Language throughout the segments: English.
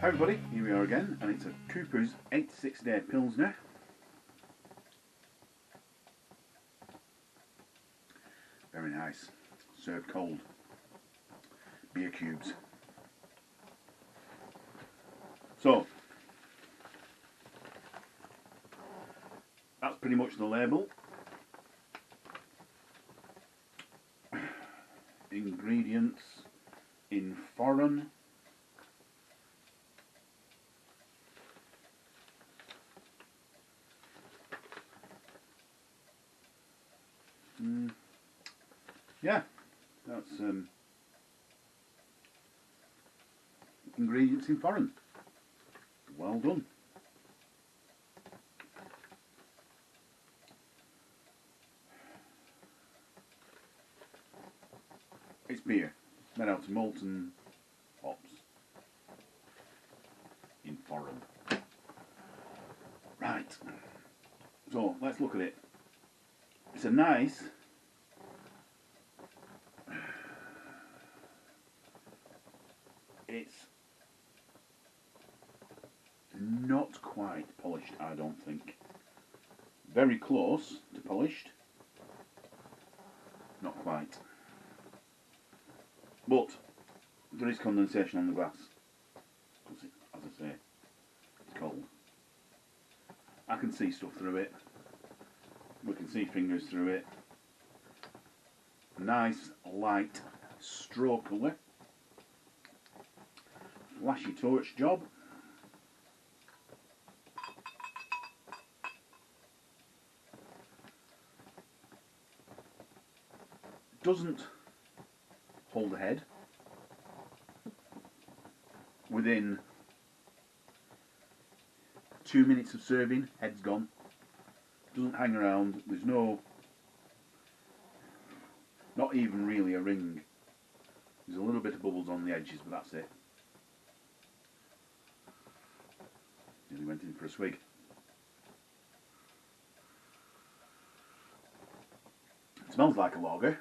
Hi everybody, here we are again, and it's a Cooper's 86-day Pilsner. Very nice, served cold, beer cubes. So, that's pretty much the label. Ingredients in foreign. Yeah, that's ingredients in foreign. Well done. It's beer made out of molten hops in foreign. Right, so let's look at it. It's a nice it's not quite polished, I don't think. Very close to polished, not quite. But there is condensation on the glass, because as I say, it's cold. I can see stuff through it. We can see fingers through it. Nice light straw colour. Flashy torch job. Doesn't hold the head. Within 2 minutes of serving, head's gone. Doesn't hang around. There's not even really a ring. There's a little bit of bubbles on the edges, but that's it. Nearly went in for a swig. It smells like a lager.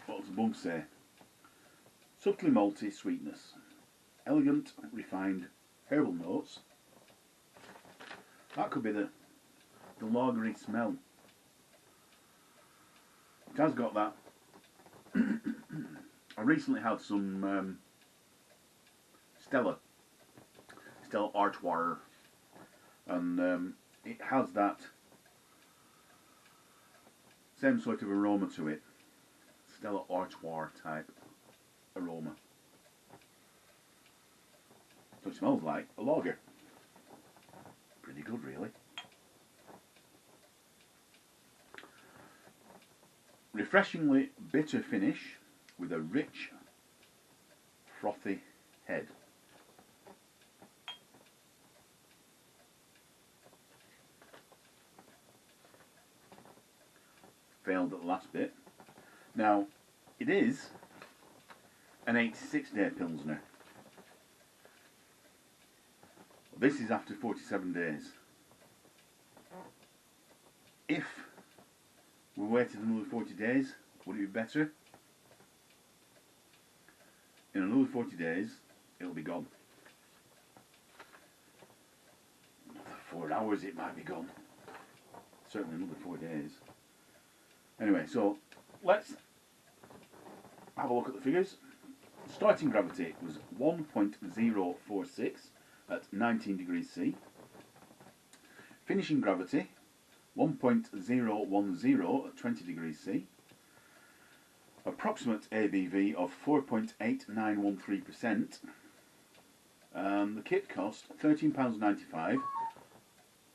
What does the bug say? Subtly malty sweetness. Elegant, refined herbal notes. That could be the lagery smell. It has got that. I recently had some Stella Artois, and it has that same sort of aroma to it. Stella Artois type aroma. So it smells like a lager. Pretty good, really. Refreshingly bitter finish with a rich, frothy head. Failed at the last bit. Now, it is an 86-day Pilsner. This is after 47 days. If we waited another 40 days, would it be better? In another 40 days, it'll be gone. Another 4 hours it might be gone. Certainly another 4 days. Anyway, so let's have a look at the figures. Starting gravity was 1.046 at 19 degrees C. Finishing gravity 1.010 at 20 degrees C. Approximate ABV of 4.8913%. The kit cost £13.95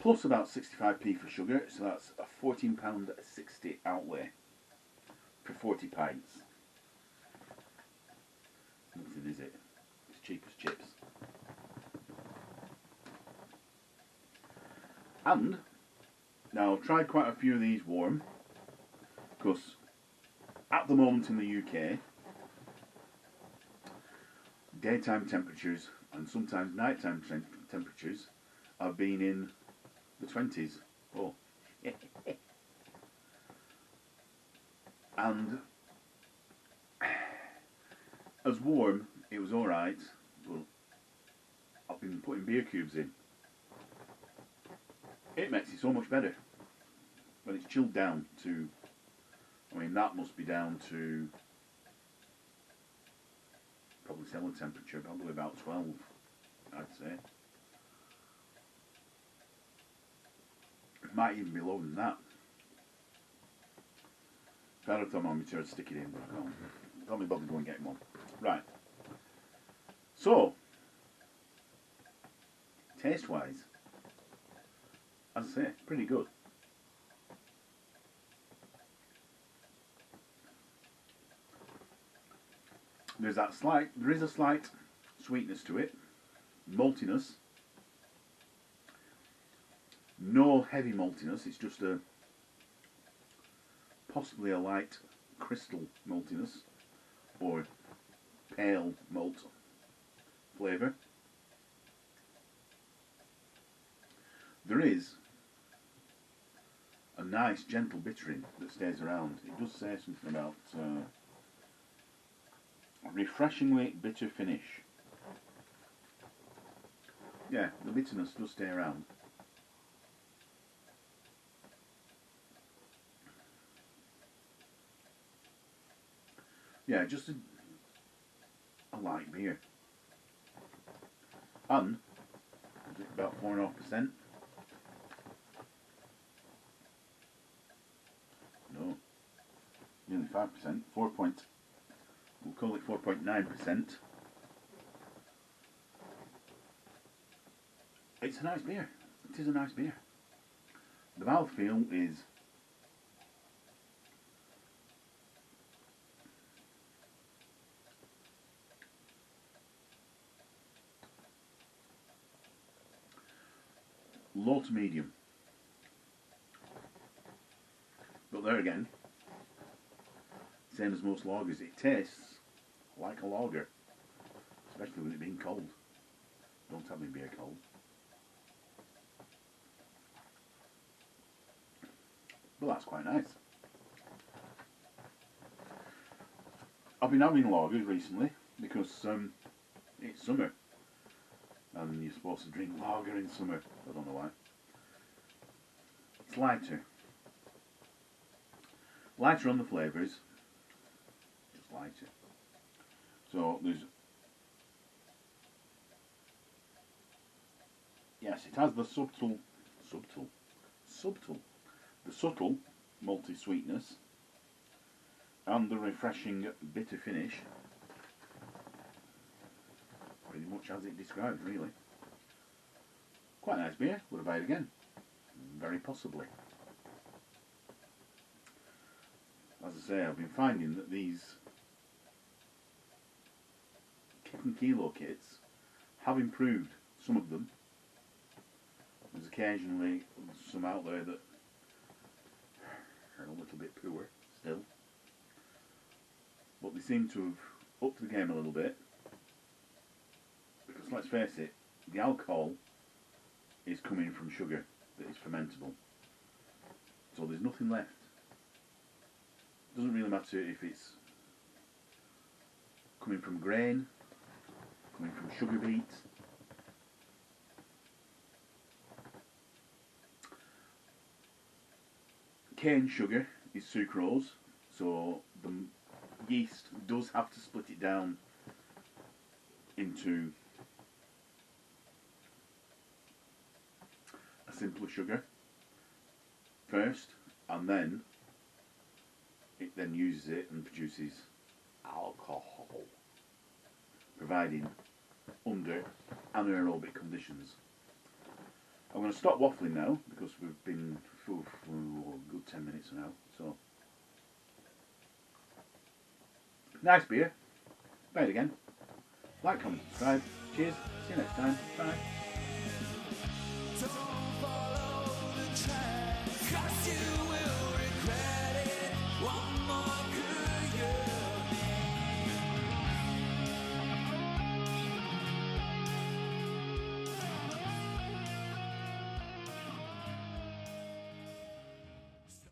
plus about 65p for sugar, so that's a £14.60 outlay for 40 pints. Nothing, is it? It's cheap as chips. And now I've tried quite a few of these warm, because at the moment in the UK, daytime temperatures and sometimes nighttime temperatures have been in the 20s. Oh. And as warm, it was alright, but putting beer cubes in, it makes it so much better when it's chilled down to, I mean that must be down to probably cellar temperature, probably about 12, I'd say. It might even be lower than that. If I had a thermometer, I'd stick it in, but I can't. Can't be bothered going and getting one. Right. So, taste-wise, as I say, pretty good. There is a slight sweetness to it, maltiness. No heavy maltiness, it's just possibly a light crystal maltiness or pale malt flavour. There is a nice gentle bittering that stays around. It does say something about refreshingly bitter finish. Yeah, the bitterness does stay around. Yeah, just a light beer. And about 4.5%. No, nearly 5%. We'll call it 4.9%. It's a nice beer. It is a nice beer. The mouthfeel is low to medium. But there again, same as most lagers, it tastes like a lager, especially with it being cold. Don't have my beer cold. But that's quite nice. I've been having lagers recently because it's summer and you're supposed to drink lager in summer. I don't know why. It's lighter. Lighter on the flavours. Just lighter. So there's... Yes, it has the subtle malty sweetness and the refreshing bitter finish, pretty much as it describes, really. Quite a nice beer. Would I buy it again? Very possibly. As I say, I've been finding that these kit and kilo kits have improved, some of them. There's occasionally some out there that are a little bit poor still, but they seem to have upped the game a little bit, because let's face it, the alcohol is coming from sugar that is fermentable, so there's nothing left. It doesn't really matter if it's coming from grain, coming from sugar beets. Cane sugar is sucrose, so the yeast does have to split it down into a simpler sugar first, and then it then uses it and produces alcohol, providing under anaerobic conditions. I'm going to stop waffling now because we've been for a good 10 minutes now. So, nice beer. Buy it again. Like, comment, subscribe. Cheers. See you next time. Bye. Don't follow the track, 'cause you